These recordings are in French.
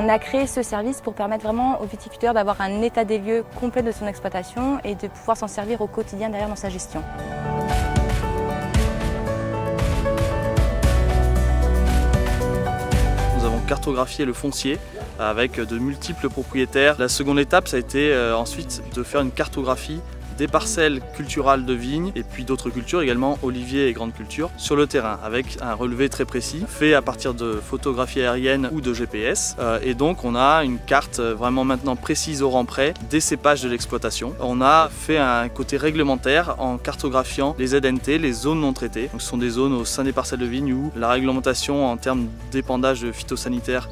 On a créé ce service pour permettre vraiment aux viticulteurs d'avoir un état des lieux complet de son exploitation et de pouvoir s'en servir au quotidien derrière dans sa gestion. Nous avons cartographié le foncier avec de multiples propriétaires. La seconde étape, ça a été ensuite de faire une cartographie des parcelles culturales de vignes et puis d'autres cultures également, oliviers et grandes cultures, sur le terrain avec un relevé très précis fait à partir de photographies aériennes ou de GPS. Et donc on a une carte vraiment maintenant précise au rang près des cépages de l'exploitation. On a fait un côté réglementaire en cartographiant les ZNT, les zones non traitées. Donc ce sont des zones au sein des parcelles de vignes où la réglementation en termes d'épandage phytosanitaire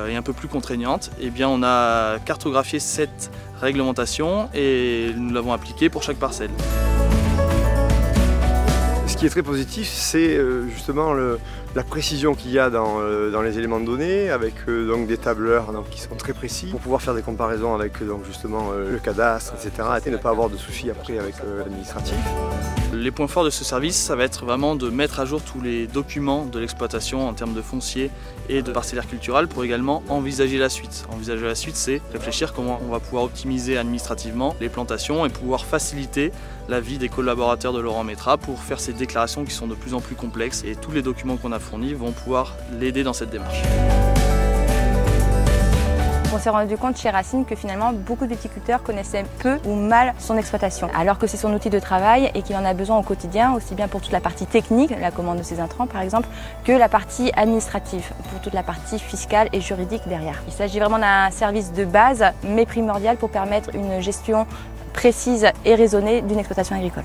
est un peu plus contraignante. Et bien on a cartographié cette réglementation et nous l'avons appliquée pour chaque parcelle. Ce qui est très positif, c'est justement la précision qu'il y a dans les éléments de données, avec donc des tableurs qui sont très précis, pour pouvoir faire des comparaisons avec justement le cadastre, etc. et ne pas avoir de soucis après avec l'administratif. Les points forts de ce service, ça va être vraiment de mettre à jour tous les documents de l'exploitation en termes de foncier et de parcellaire culturel pour également envisager la suite. Envisager la suite, c'est réfléchir comment on va pouvoir optimiser administrativement les plantations et pouvoir faciliter la vie des collaborateurs de Laurent Métras pour faire ces déclarations qui sont de plus en plus complexes, et tous les documents qu'on a fournis vont pouvoir l'aider dans cette démarche. On s'est rendu compte chez Racine que finalement beaucoup de viticulteurs connaissaient peu ou mal son exploitation, alors que c'est son outil de travail et qu'il en a besoin au quotidien, aussi bien pour toute la partie technique, la commande de ses intrants par exemple, que la partie administrative, pour toute la partie fiscale et juridique derrière. Il s'agit vraiment d'un service de base mais primordial pour permettre une gestion précise et raisonnée d'une exploitation agricole.